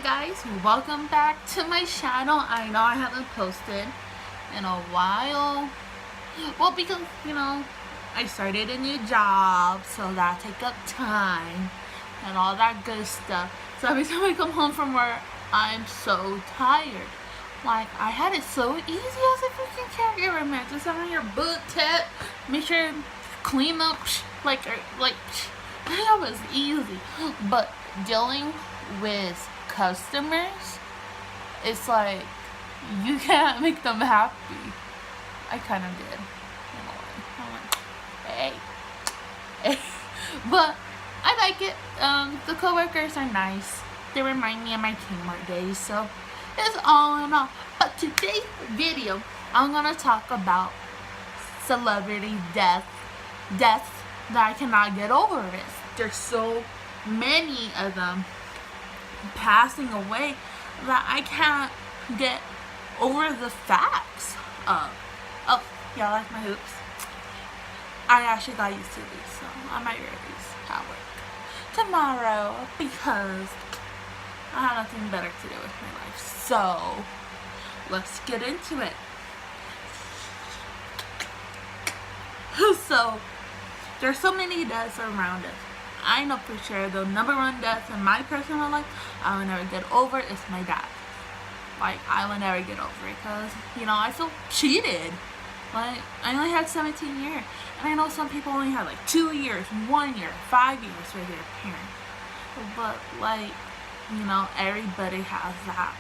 guys, welcome back to my channel. I know I haven't posted in a while. Well, because, I started a new job, so that take up time and all that good stuff. So every time I come home from work, I'm so tired. Like, I had it so easy as a freaking caregiver, man. Just having your boot tip, make sure you clean up, that was easy. But dealing with customers, it's like you can't make them happy. I kind of did, hey. But I like it. The coworkers are nice. They remind me of my teamwork days, so it's all in all. But today's video, I'm gonna talk about celebrity deaths that I cannot get over it. There's so many of them passing away that I can't get over the facts of. Oh, y'all like my hoops? I actually got used to these, so I might wear these at work tomorrow because I have nothing better to do with my life. So let's get into it. So there's so many deaths around us. I know for sure the number one death in my personal life I will never get over is my dad. Like, I will never get over it because, I feel cheated. Like, I only had 17 years. And I know some people only had like 2 years, 1 year, 5 years with their parents. But, everybody has that,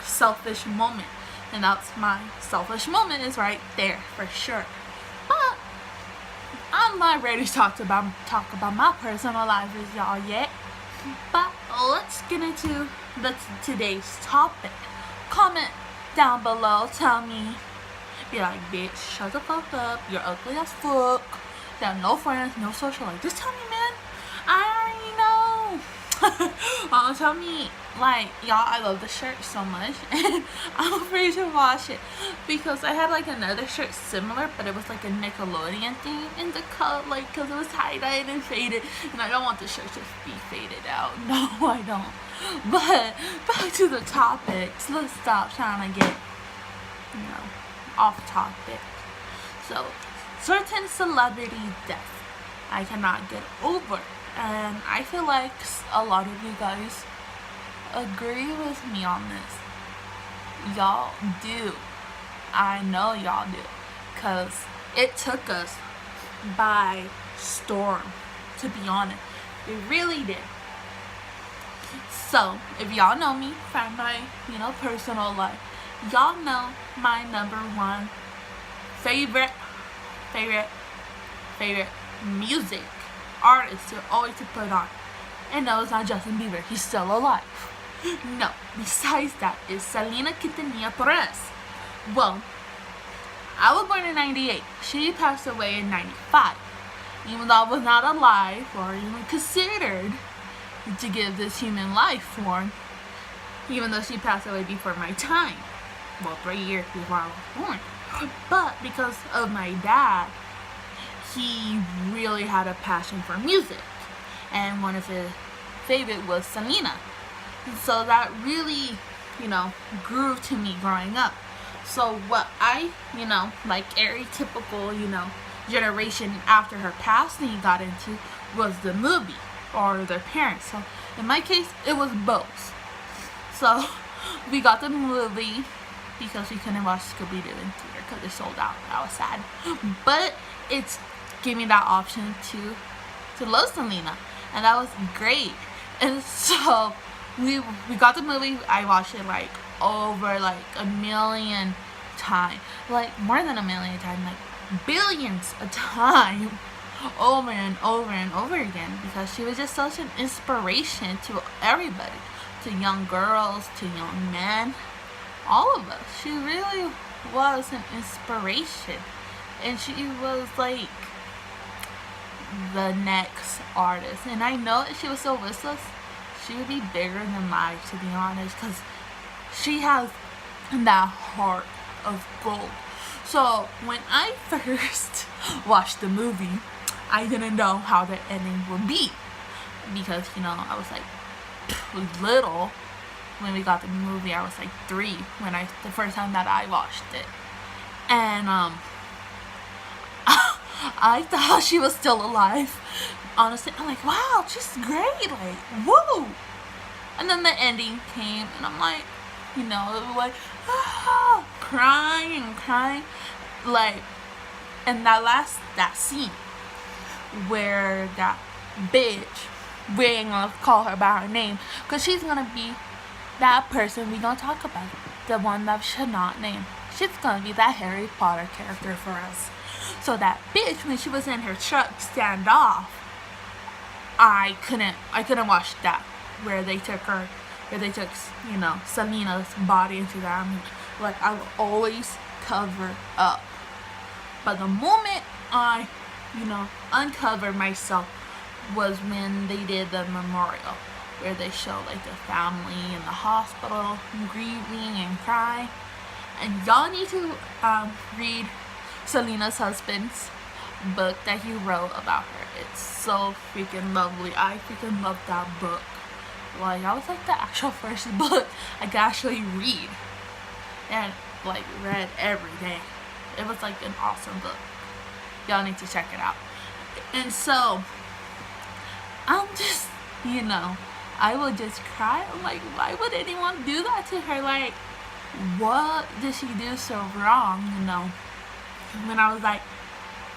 selfish moment. And that's my selfish moment is right there for sure. But I'm not ready to talk about my personal life with y'all yet. But let's get into today's topic. Comment down below. Tell me. Be like, bitch, shut the fuck up. You're ugly as fuck. You have no friends, no social life. Just tell me, man. I already know. Tell me, y'all, I love the shirt so much. And I'm afraid to wash it. Because I had, another shirt similar, but it was, a Nickelodeon thing in the color, because it was tie-dyed and faded. And I don't want the shirt to be faded out. No, I don't. But, back to the topics. Let's stop trying to get, off topic. So, certain celebrity deaths I cannot get over. And I feel like a lot of you guys agree with me on this. Y'all do. I know y'all do. Because it took us by storm, to be honest. It really did. So, if y'all know me from my, personal life, y'all know my number one favorite music artist to always to put on. And no, it's not Justin Bieber. He's still alive. No. Besides that, is Selena Quintanilla Perez. Well, I was born in 98. She passed away in 95. Even though I was not alive or even considered to give this human life form, even though she passed away before my time. Well, 3 years before I was born. But because of my dad, he really had a passion for music. And one of his favorite was Selena. So that really, grew to me growing up. So what I, every typical, generation after her passing got into was the movie or their parents. So in my case, it was both. So we got the movie because we couldn't watch Scooby-Doo in theater because it sold out. I was sad. But it's gave me that option to love Selena. And that was great. And so we got the movie. I watched it over a million times. More than a million times. Billions of times. Over and over and over again. Because she was just such an inspiration to everybody. To young girls, to young men. All of us. She really was an inspiration. And she was the next artist. And I know if she was so listless, she would be bigger than life, to be honest, because she has that heart of gold. So when I first watched the movie, I didn't know how the ending would be, because I was like, was little when we got the movie. I was like 3 the first time that I watched it. And I thought she was still alive. Honestly, I'm like, wow, she's great, like, woo. And then the ending came, and I'm like, it was like, crying and crying, like, and that scene where that bitch, we ain't gonna call her by her name, because she's gonna be that person we gonna talk about, the one that should not name. She's gonna be that Harry Potter character for us. So that bitch, when she was in her truck standoff, I couldn't watch that, where they took Selena's body into that. Like, I will always cover up. But the moment I, uncovered myself was when they did the memorial, where they show like the family in the hospital grieving and crying. And y'all need to read Selena's husband's book that he wrote about her. It's so freaking lovely. I freaking love that book. Like, that was like the actual first book I could actually read and like read every day. It was like an awesome book. Y'all need to check it out. And so I'm just, I would just cry. I'm like, why would anyone do that to her? Like, what did she do so wrong? When I was like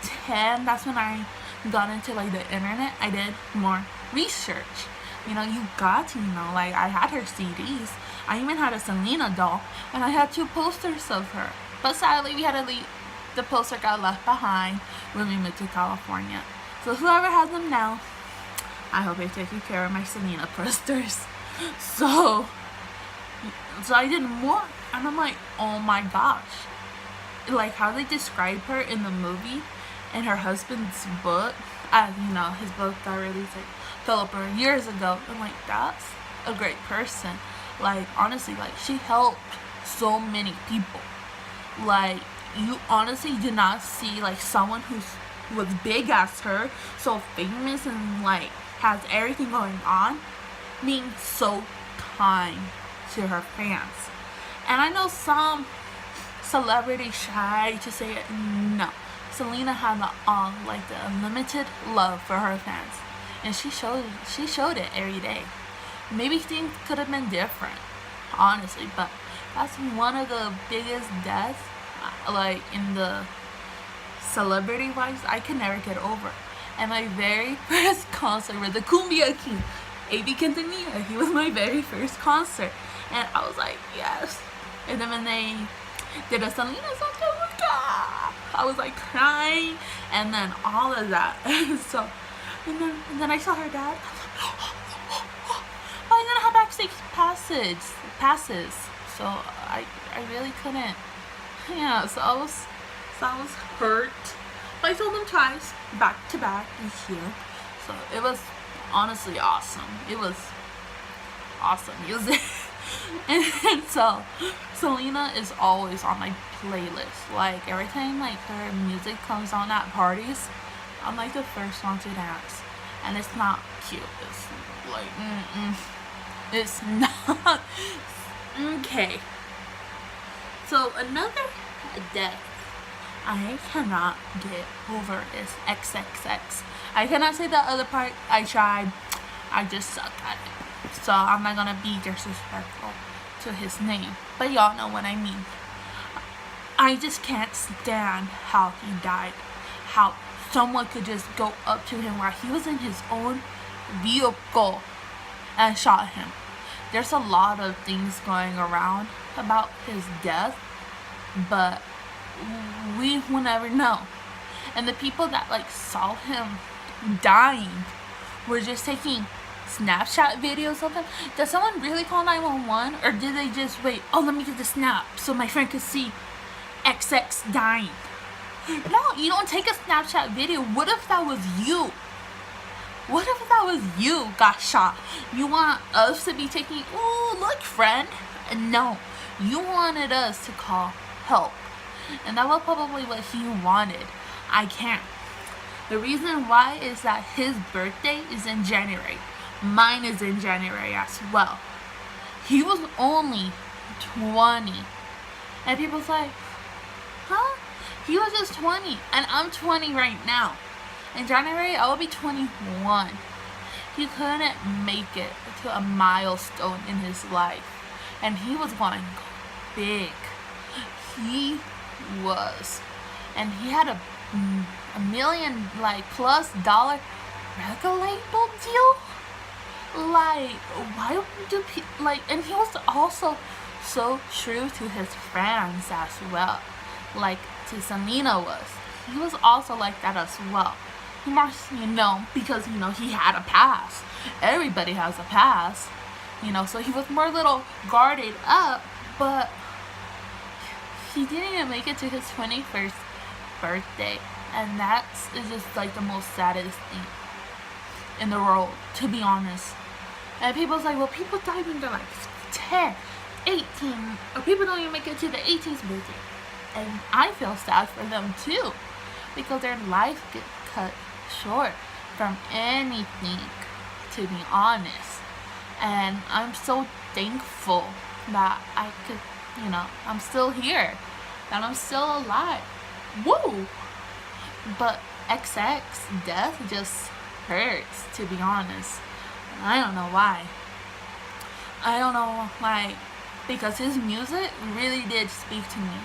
10, that's when I got into like the internet. I did more research. You got to like, I had her CDs. I even had a Selena doll, and I had 2 posters of her. But sadly, we had to leave. The poster got left behind when we moved to California. So whoever has them now, I hope they're taking care of my Selena posters. So I did more, and I'm like, oh my gosh. Like, how they describe her in the movie and her husband's book, his book got released like Philippa years ago. I'm like, that's a great person. Like, honestly, like, she helped so many people. Like, you honestly did not see like someone who was big as her, so famous and like has everything going on, being so kind to her fans. And I know some celebrities shy to say it. No, Selena had the unlimited love for her fans, and she showed it every day. Maybe things could have been different, honestly, but that's one of the biggest deaths, like, in the celebrity wise, I can never get over. And my very first concert was the Cumbia King, A.B. Quintanilla. He was my very first concert, and I was like, yes. And then when they did a Selena song, I was like crying, and then all of that. So, and then I saw her dad. I didn't have backstage passes, so I really couldn't. Yeah, so I was hurt. But I told them twice, back to back each year. So it was honestly awesome. It was awesome music. and so Selena is always on my playlist. Like, every time like her music comes on at parties, I'm like the first one to dance. And it's not cute. It's like, it's not. Okay. So another death I cannot get over is XXX. I cannot say the other part. I tried. I just suck at it. So I'm not gonna be disrespectful to his name. But y'all know what I mean. I just can't stand how he died. How someone could just go up to him while he was in his own vehicle and shot him. There's a lot of things going around about his death, but we will never know. And the people that like saw him dying were just taking Snapchat videos of him. Did someone really call 911, or did they just wait, oh, let me get the snap so my friend could see XX dying? No, you don't take a Snapchat video. What if that was you? What if that was you got shot? You want us to be taking, ooh, look, friend. No, you wanted us to call help. And that was probably what he wanted. I can't. The reason why is that his birthday is in January. Mine is in January as well. He was only 20. And people's like, huh? He was just 20. And I'm 20 right now. In January, I will be 21. He couldn't make it to a milestone in his life. And he was going big. He was. And he had a $1 million plus dollar record label deal. Like, why do people, like, and he was also so true to his fans as well. Like, to Selena was. He was also like that as well. He must, because, he had a past. Everybody has a past. So he was more little guarded up, but he didn't even make it to his 21st birthday. And that's just like the most saddest thing in the world, to be honest. And people's like, well, people die when they're like 10, 18, or people don't even make it to the 18th birthday. And I feel sad for them too, because their life gets cut short from anything, to be honest. And I'm so thankful that I could, I'm still here, that I'm still alive. Woo! But XX death just hurts, to be honest. I don't know why. I don't know, because his music really did speak to me.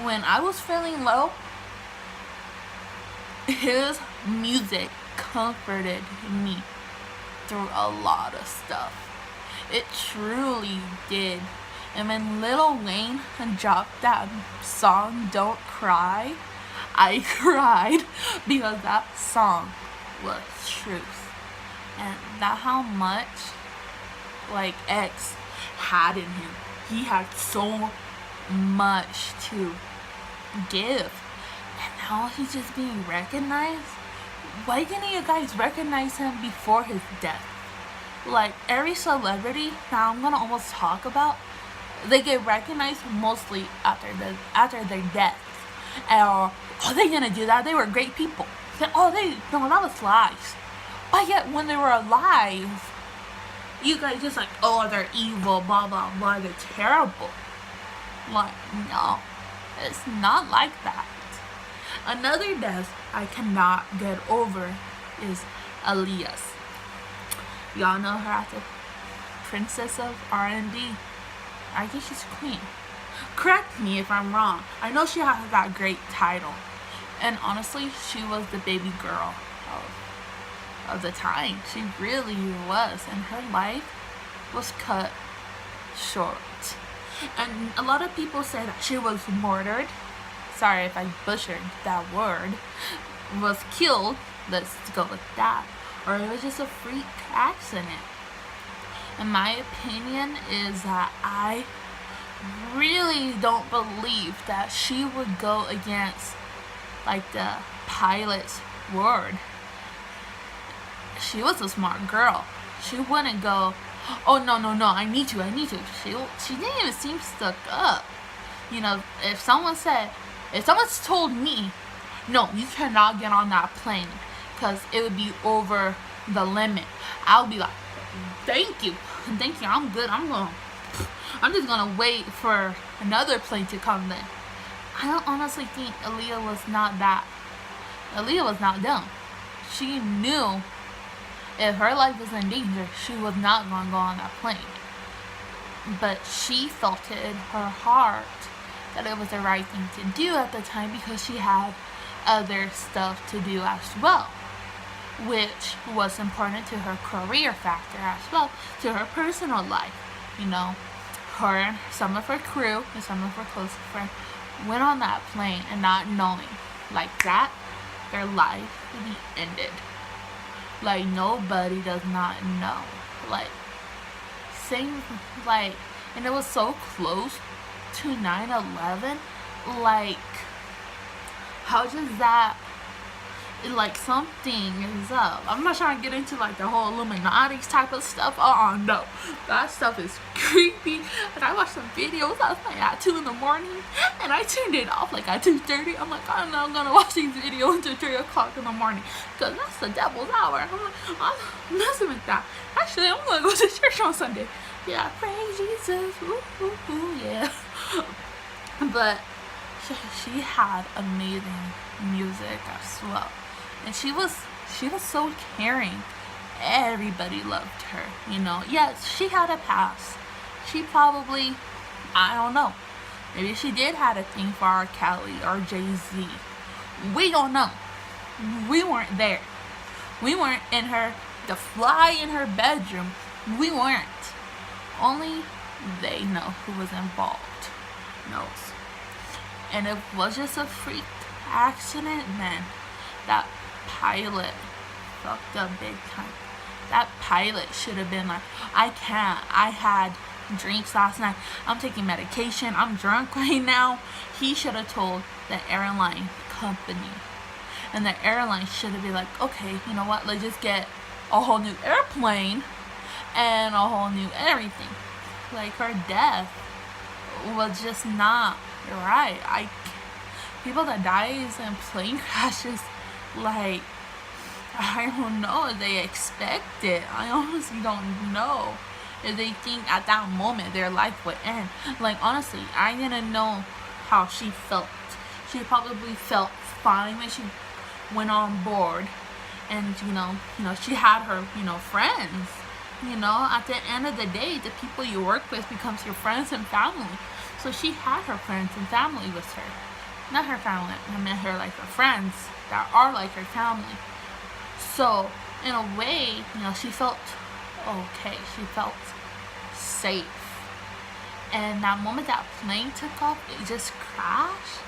When I was feeling low, his music comforted me through a lot of stuff. It truly did. And when Lil Wayne dropped that song, Don't Cry, I cried because that song was truth. And that's how much X had in him. He had so much to give. And now he's just being recognized. Why didn't you guys recognize him before his death? Every celebrity that I'm gonna almost talk about, they get recognized mostly after their deaths. Or, they didn't do that, they were great people. Then, no, that was lies. But yet, when they were alive, you guys just they're evil, blah, blah, blah, they're terrible. No, it's not like that. Another death I cannot get over is Aaliyah's. Y'all know her as the Princess of R&B. I think she's queen. Correct me if I'm wrong. I know she has that great title. And honestly, she was the baby girl of the time. She really was. And her life was cut short. And a lot of people say that she was murdered. Sorry if I butchered that word. Was killed. Let's go with that. Or it was just a freak accident. And my opinion is that I really don't believe that she would go against the pilot's word. She was a smart girl. She wouldn't go, oh no, I need to. She didn't even seem stuck up. If someone's told me, no, you cannot get on that plane because it would be over the limit, I'll be like, thank you, I'm good, I'm just gonna wait for another plane to come then. I don't honestly think Aaliyah was not dumb. She knew if her life was in danger, she was not gonna go on that plane. But she felt it in her heart that it was the right thing to do at the time because she had other stuff to do as well, which was important to her career factor as well, to her personal life. Her and some of her crew and some of her close friends went on that plane and not knowing that their life would be ended. Nobody does not know. Same, and it was so close to 9/11. How does that, something is up. I'm not trying to get into the whole Illuminati type of stuff. No. That stuff is creepy. And I watched some videos last night at 2 in the morning and I turned it off at 2:30. I'm I'm not gonna watch these videos until 3 o'clock in the morning because that's the devil's hour. I'm messing with that. Actually, I'm gonna go to church on Sunday. Yeah, praise Jesus. Ooh, ooh, ooh, yeah. But she had amazing music as well, and she was so caring. Everybody loved her. Yes, she had a past. She probably, I don't know, maybe she did have a thing for R. Kelly or Jay-Z. We don't know. We weren't there. We weren't in the fly in her bedroom. We weren't. Only they know who was involved knows. And it was just a freak accident, man. That pilot fucked up big time. That pilot should have been like, I can't. I had drinks last night. I'm taking medication. I'm drunk right now. He should have told the airline company. And the airline should have been like, okay, you know what? Let's just get a whole new airplane and a whole new everything. Like, her death was just not right. People that dies in plane crashes, like, I don't know if they expect it. I honestly don't know if they think at that moment their life would end. Like, honestly, I didn't know how she felt. She probably felt fine when she went on board, and she had her friends. At the end of the day, the people you work with becomes your friends and family. So she had her friends and family with her. Not her family, I meant her her friends that are like her family. So in a way, she felt okay. She felt safe. And that moment that plane took off, it just crashed.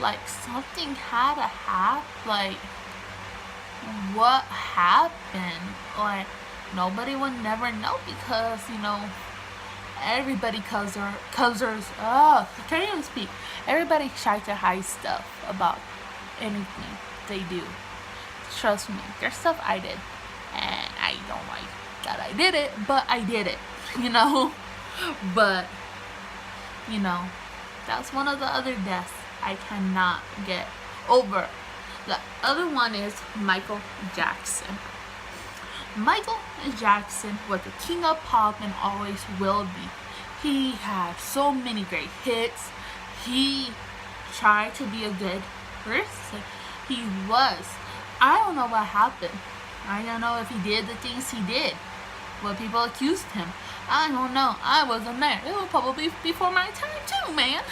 Like, something had to happen. Like, what happened? Like, nobody would never know because, everybody covers, I can't even speak. Everybody tries to hide stuff about anything they do. Trust me, there's stuff I did, and I don't like that I did it, but I did it, But, that's one of the other deaths I cannot get over. The other one is Michael Jackson. Michael Jackson was the king of pop and always will be. He had so many great hits. He tried to be a good person. He was. I don't know what happened. I don't know if he did the things he did. What people accused him. I don't know. I wasn't there. It was probably before my time too, man.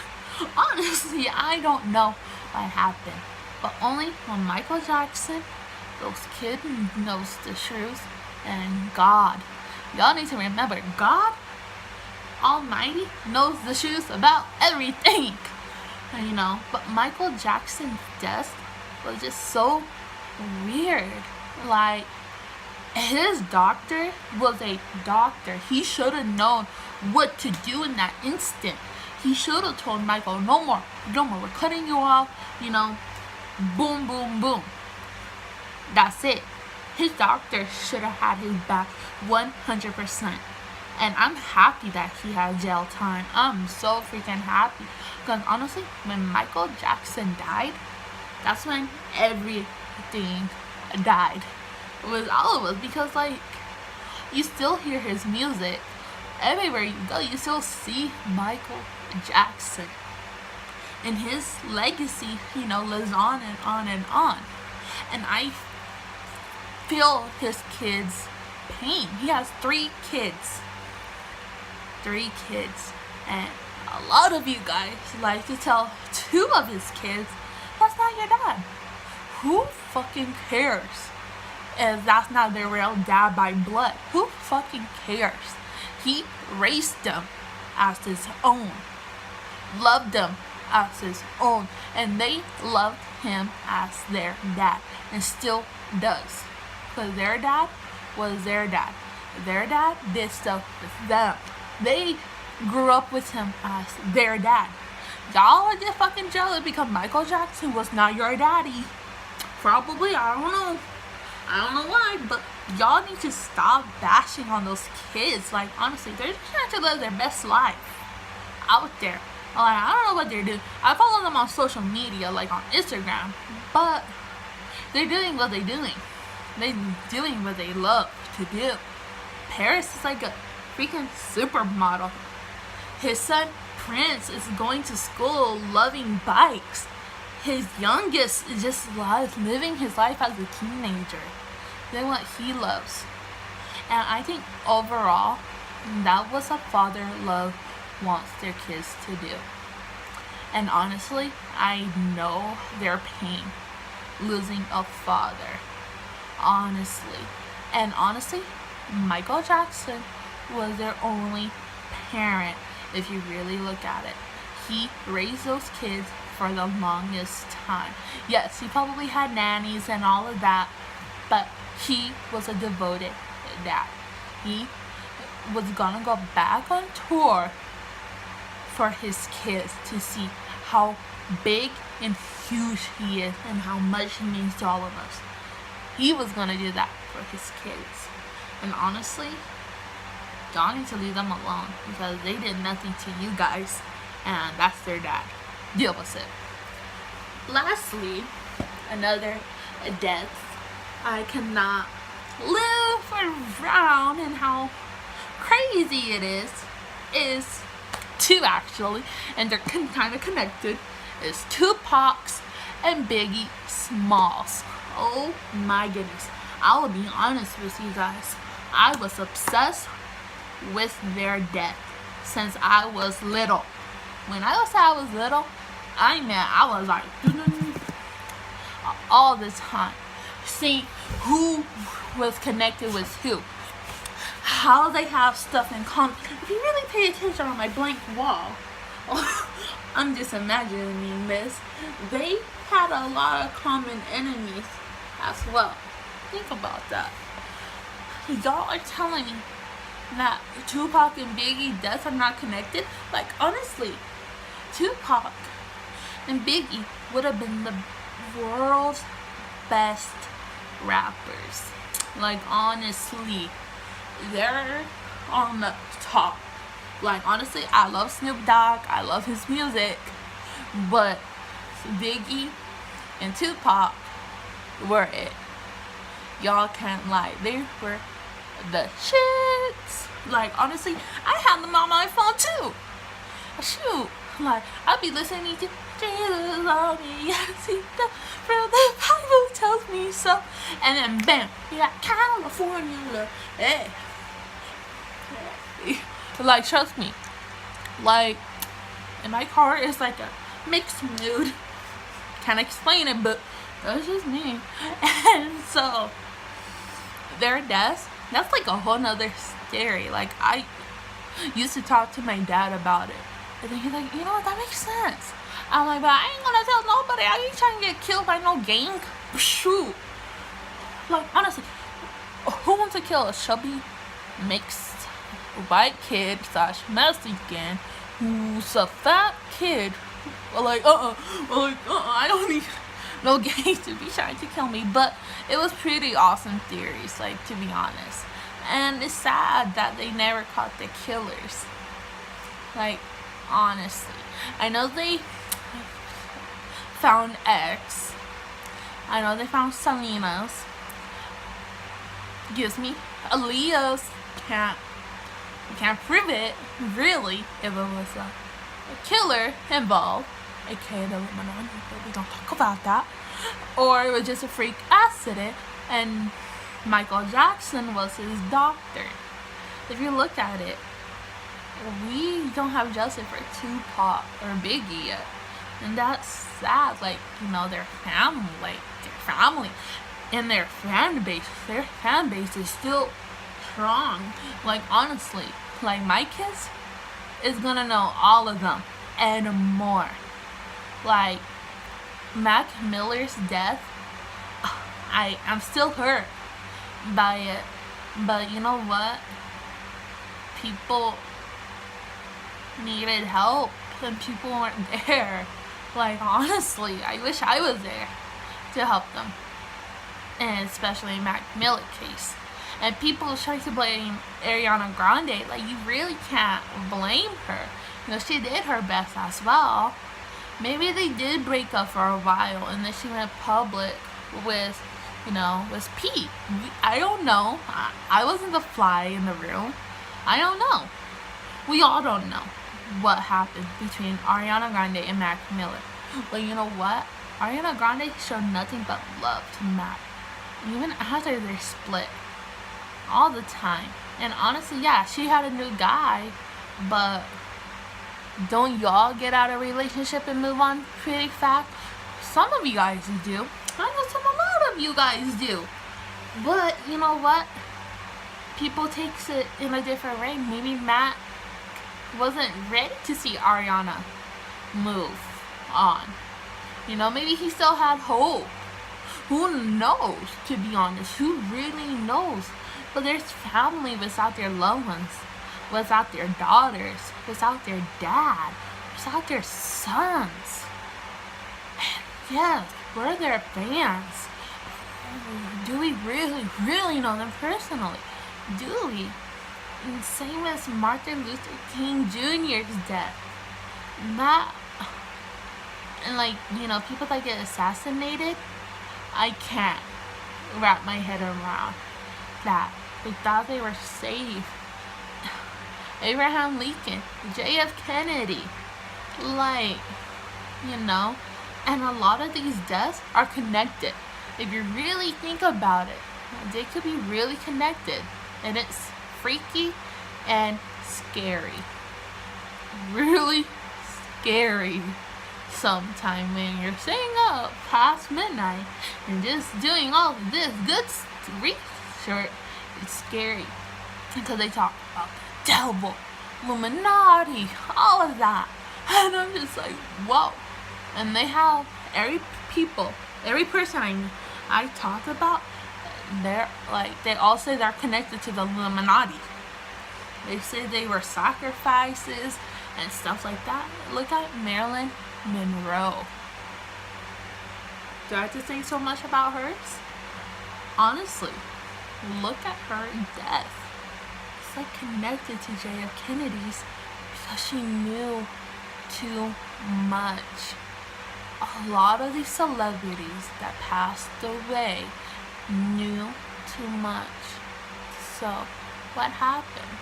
Honestly, I don't know what happened. But only when Michael Jackson, those kids knows the truth, and God. Y'all need to remember, God Almighty knows the truth about everything. But Michael Jackson's death was just so weird. Like, his doctor was a doctor. He should have known what to do in that instant. He should have told Michael, no more, we're cutting you off, boom, boom, boom. That's it. His doctor should have had his back 100%. And I'm happy that he had jail time. I'm so freaking happy. Because honestly, when Michael Jackson died, that's when everything died. It was all of us. Because, you still hear his music. Everywhere you go, you still see Michael Jackson. And his legacy, lives on and on and on. And I feel his kids' pain. He has 3 kids. 3 kids. And a lot of you guys like to tell 2 of his kids, that's not your dad. Who fucking cares if that's not their real dad by blood? Who fucking cares? He raised them as his own. Loved them as his own. And they loved him as their dad. And still does. Because their dad was their dad. Their dad did stuff with them. They grew up with him as their dad. Y'all are just fucking jealous because Michael Jackson was not your daddy. Probably, I don't know. I don't know why, but y'all need to stop bashing on those kids. Like, honestly, they're just trying to live their best life out there. Like, I don't know what they're doing. I follow them on social media, like on Instagram, but they're doing what they're doing. They're doing what they love to do. Paris is like a freaking supermodel. His son Prince is going to school loving bikes. His youngest is just living his life as a teenager, doing what he loves. And I think overall, that was what father love wants their kids to do. And honestly, I know their pain losing a father. Honestly. And honestly, Michael Jackson was their only parent if you really look at it. He raised those kids for the longest time. Yes, he probably had nannies and all of that, but he was a devoted dad. He was gonna go back on tour for his kids to see how big and huge he is and how much he means to all of us. He was gonna do that for his kids. And honestly, y'all need to leave them alone because they did nothing to you guys, and that's their dad. Deal with it. Lastly, another death I cannot live around and how crazy it is two actually, and they're kind of connected, is Tupac's and Biggie Smalls. Oh my goodness. I will be honest with you guys. I was obsessed with their death since I was little. When I was little, I was like all the time. See who was connected with who. How they have stuff in common. If you really pay attention on my blank wall, I'm just imagining this. They had a lot of common enemies as well. Think about that. Y'all are telling me that Tupac and Biggie deaths are not connected? Like, honestly, Tupac and Biggie would have been the world's best rappers. Like, honestly, they're on the top. Like, honestly, I love Snoop Dogg. I love his music. But Biggie and Tupac were it. Y'all can't lie. They were the shits. Like, honestly, I had them on my phone too. Shoot. Like, I'd be listening to Jesus on me. Yes, he does. For the Bible tells me so. And then bam, you got California. Hey. Like, trust me. Like, in my car, it's like a mixed mood. Can't explain it, but that's just me. And so, their deaths, that's like a whole nother story. Like, I used to talk to my dad about it. And then he's like, you know what, that makes sense. I'm like, but I ain't gonna tell nobody. I ain't trying to get killed by no gang. Shoot. Like, honestly, who wants to kill a chubby, mixed, white kid / Mexican who's a fat kid? Like, I don't need no gang to be trying to kill me. But it was pretty awesome theories, like, to be honest. And it's sad that they never caught the killers. Like, honestly, I know they found X. I know they found Selena's. Excuse me, Aaliyah's. Can't prove it, really, if it was a killer involved, aka the Illuminati, but we don't talk about that. Or it was just a freak accident, and Michael Jackson was his doctor. If you look at it, we don't have justice for Tupac or Biggie yet. And that's sad. Like, you know, their family and their fan base is still strong. Like, honestly, like, my kids is gonna know all of them and more. Like, Mac Miller's death, I'm still hurt by it. But you know what? People needed help and people weren't there. Like, honestly, I wish I was there to help them. And especially in Mac Miller case. And people try to blame Ariana Grande. Like, you really can't blame her. You know, she did her best as well. Maybe they did break up for a while and then she went public with was Pete. I don't know. I wasn't the fly in the room. I don't know. We all don't know what happened between Ariana Grande and Mac Miller. But you know what? Ariana Grande showed nothing but love to Mac, even after they split, all the time. And honestly, yeah, she had a new guy, but don't y'all get out of a relationship and move on pretty fast? Some of you guys do. I know a lot of you guys do. But you know what? People takes it in a different way. Maybe Matt wasn't ready to see Ariana move on. Maybe he still had hope. Who knows, to be honest? Who really knows? But there's family without their loved ones, without their daughters, without their dad, without their sons. And yes, we're their fans. Do we really know them personally? Do we? And same as Martin Luther King Jr.'s death. And people that get assassinated, I can't wrap my head around that. They thought they were safe. Abraham Lincoln, J.F. Kennedy, and a lot of these deaths are connected. If you really think about it, they could be really connected, and it's freaky and scary. Really scary. Sometime when you're staying up past midnight and just doing all of this good research, it's scary because they talk about the devil, Illuminati, all of that, and I'm just like, whoa. And they have every person I talk about, they all say they're connected to the Illuminati. They say they were sacrifices and stuff like that. Look at Marilyn Monroe. Do I have to say so much about hers? Honestly, look at her death. It's connected to J.F. Kennedy's because she knew too much. A lot of these celebrities that passed away knew too much. So, what happened?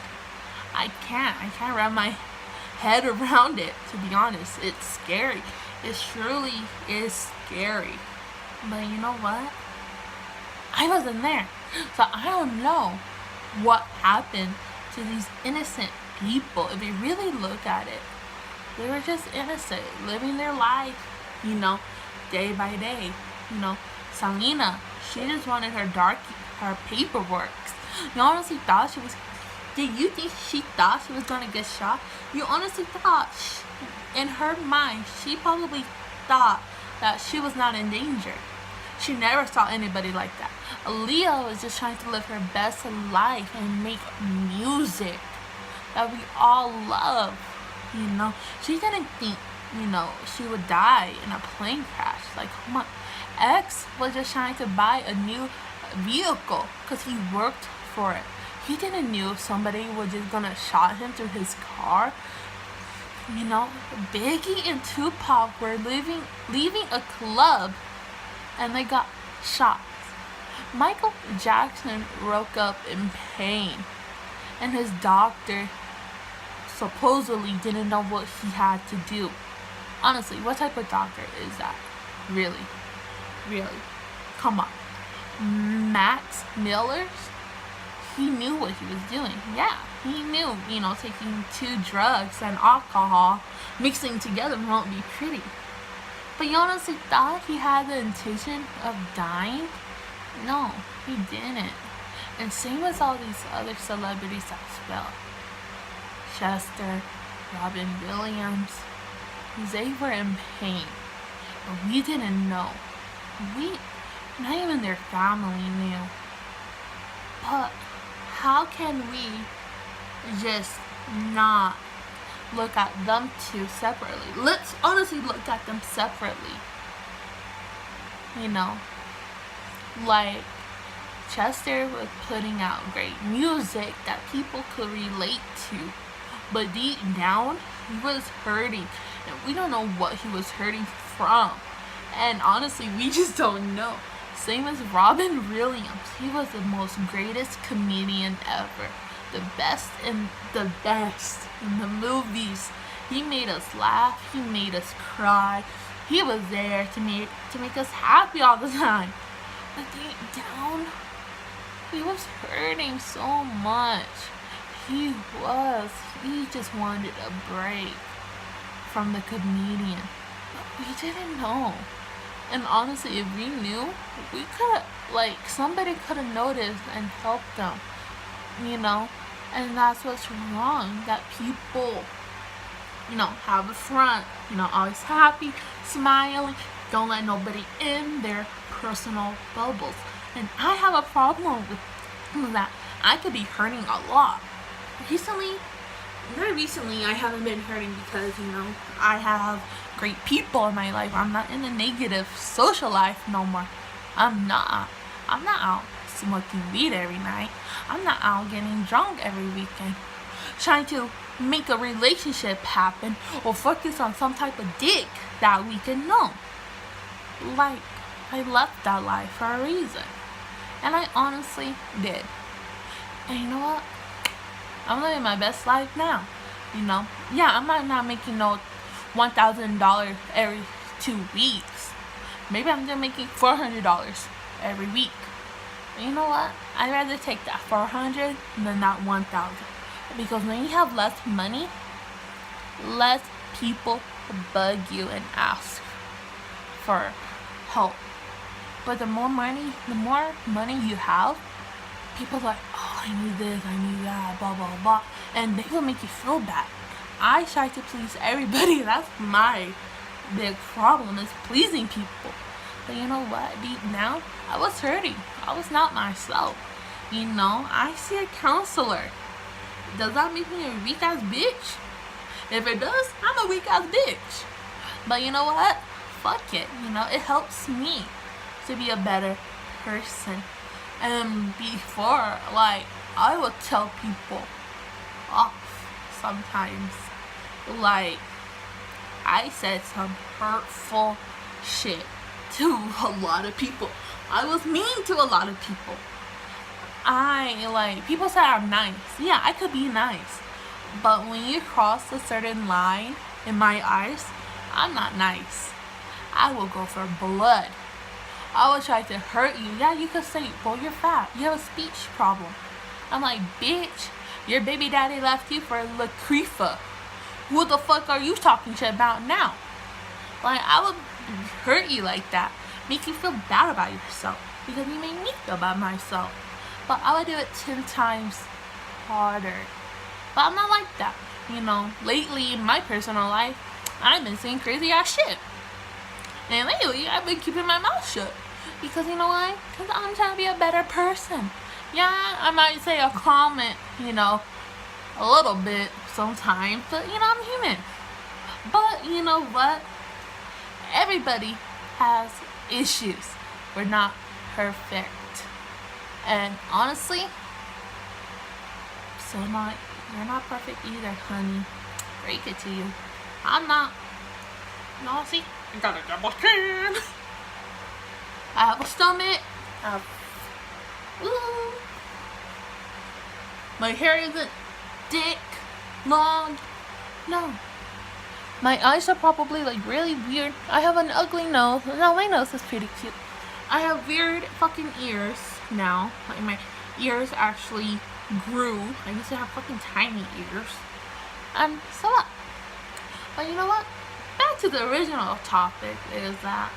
I can't wrap my head around it, to be honest. It's scary. It truly is scary. But you know what? I wasn't there. So I don't know what happened to these innocent people. If you really look at it, they were just innocent, living their life, day by day. Selena, she just wanted her paperwork. You honestly thought did you think she thought she was going to get shot? You honestly thought, in her mind, she probably thought that she was not in danger. She never saw anybody like that. Aaliyah was just trying to live her best life and make music that we all love. She didn't think, she would die in a plane crash. Come on. X was just trying to buy a new vehicle because he worked for it. He didn't know if somebody was just gonna shot him through his car. Biggie and Tupac were leaving a club and they got shot. Michael Jackson woke up in pain and his doctor supposedly didn't know what he had to do. Honestly, what type of doctor is that? Really? Come on. Max Miller's, he knew what he was doing. Yeah, he knew, taking 2 drugs and alcohol, mixing together won't be pretty. But you honestly thought he had the intention of dying? No, he didn't. And same with all these other celebrities that fell. Chester, Robin Williams, they were in pain. But we didn't know. Not even their family knew. But how can we just not look at them two separately? Let's honestly look at them separately. Chester was putting out great music that people could relate to. But deep down, he was hurting. And we don't know what he was hurting from. And honestly, we just don't know. Same as Robin Williams. He was the most greatest comedian ever. The best in the movies. He made us laugh. He made us cry. He was there to make us happy all the time. But deep down, he was hurting so much. He just wanted a break from the comedian. But we didn't know. And honestly, if we knew, we could somebody could have noticed and helped them, you know? And that's what's wrong, that people, have a front, always happy, smiling, don't let nobody in their personal bubbles. And I have a problem with that. I could be hurting a lot. Not recently, I haven't been hurting because, I have great people in my life. I'm not in a negative social life no more. I'm not out smoking weed every night. I'm not out getting drunk every weekend. Trying to make a relationship happen or focus on some type of dick that we can know. I left that life for a reason. And I honestly did. And you know what? I'm living my best life now. Yeah, I'm not making no $1,000 every 2 weeks. Maybe I'm just making $400 every week. And you know what? I'd rather take that $400 than that $1,000. Because when you have less money, less people bug you and ask for help. But the more money you have, people are like, oh, I need this, I need that, blah, blah, blah. And they will make you feel bad. I try to please everybody. That's my big problem, is pleasing people. But you know what? Deep down, I was hurting. I was not myself. I see a counselor. Does that make me a weak ass bitch? If it does, I'm a weak ass bitch. But you know what? Fuck it. It helps me to be a better person. And before, I would tell people off sometimes. I said some hurtful shit to a lot of people. I was mean to a lot of people. People say I'm nice. Yeah, I could be nice. But when you cross a certain line in my eyes, I'm not nice. I will go for blood. I will try to hurt you. Yeah, you could say, well, you're fat. You have a speech problem. I'm like, bitch, your baby daddy left you for Lacrefa. Who the fuck are you talking shit about now? I would hurt you like that. Make you feel bad about yourself. Because you made me feel bad myself. But I would do it 10 times harder. But I'm not like that. Lately in my personal life, I've been saying crazy ass shit. And lately, I've been keeping my mouth shut. Because you know why? Because I'm trying to be a better person. Yeah, I might say a comment, a little bit sometimes. But, I'm human. But, you know what? Everybody has issues. We're not perfect. And honestly, you're not perfect either, honey. Break it to you. I'm not. See? I got a double chin. I have a stomach. My hair isn't thick, long. No. My eyes are probably really weird. I have an ugly nose. No, my nose is pretty cute. I have weird fucking ears now. My ears actually grew. I used to have fucking tiny ears. So what? But you know what? Back to the original topic is that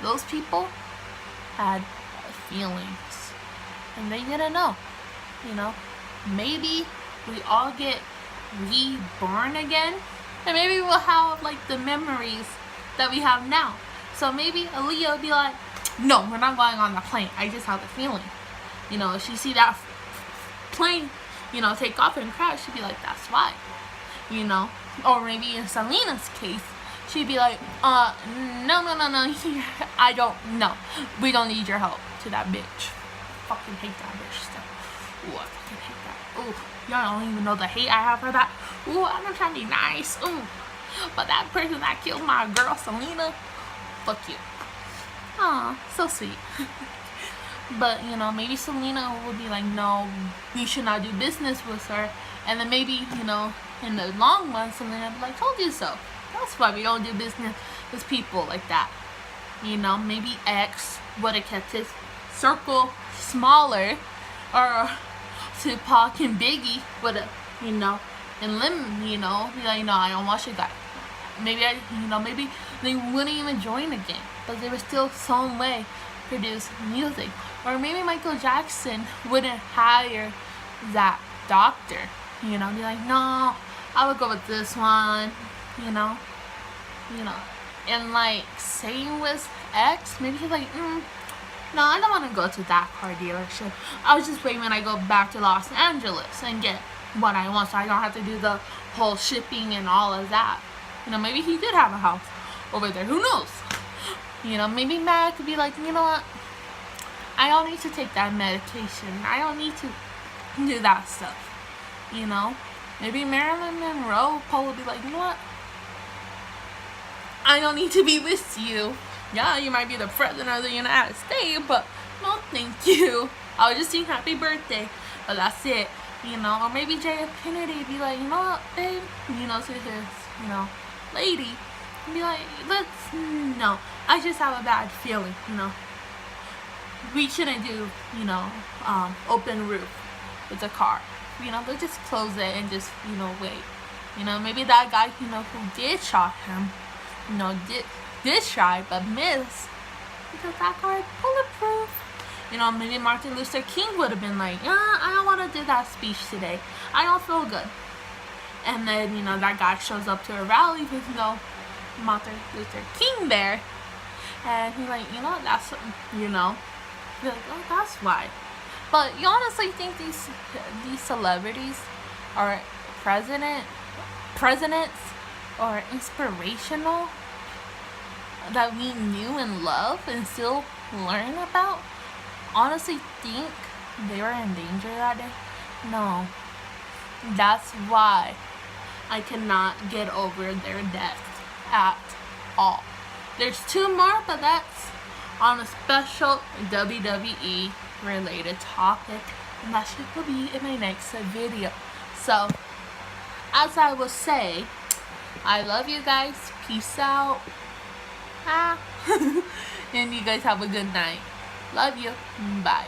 those people had feelings and they didn't know. Maybe we all get reborn again, and maybe we'll have the memories that we have now. So maybe Aaliyah will be like, no, we're not going on the plane. I just have the feeling. If she see that plane, take off and crash, she'd be like, that's why. Or maybe in Selena's case, she'd be like, no, I don't, no, we don't need your help, to that bitch. Fucking hate that bitch stuff. Ooh, I fucking hate that. Ooh, y'all don't even know the hate I have for that. Ooh, I'm not trying to be nice. Ooh, but that person that killed my girl, Selena, fuck you. Aw, so sweet. But, maybe Selena would be like, no, we should not do business with her. And then maybe, in the long run, Selena would be like, told you so. That's why we don't do business with people like that. Maybe X would have kept his circle smaller. Or Tupac and Biggie would have, and Lim, be like, no, I don't watch it, guy. Maybe maybe they wouldn't even join again, but they were still some way produce music. Or maybe Michael Jackson wouldn't hire that doctor. Be like, no, I would go with this one. And like same with X, maybe he's like, no, I don't want to go to that car dealership. I'll just wait when I go back to Los Angeles and get what I want, so I don't have to do the whole shipping and all of that. Maybe he did have a house over there. Who knows? Maybe Matt could be like, you know what? I don't need to take that medication. I don't need to do that stuff. Maybe Marilyn Monroe probably be like, you know what? I don't need to be with you. Yeah, you might be the president of the United States, but no thank you. I'll just sing happy birthday, but that's it. Or maybe J.F. Kennedy be like, you know what, babe? To his, lady, be like, no, I just have a bad feeling, We shouldn't do, open roof with the car. Let's just close it and just, wait. Maybe that guy, who did shot him, did try but missed because that car is bulletproof. Maybe Martin Luther King would have been like, I don't want to do that speech today. I don't feel good. And then, that guy shows up to a rally with no Martin Luther King there. And he's like, that's, you're like, oh, that's why. But you honestly think these celebrities are presidents or inspirational that we knew and love and still learn about? Honestly think they were in danger that day? No. That's why I cannot get over their death at all. There's two more, but that's on a special WWE related topic, and that should be in my next video. So, as I will say, I love you guys. Peace out. And you guys have a good night. Love you. Bye.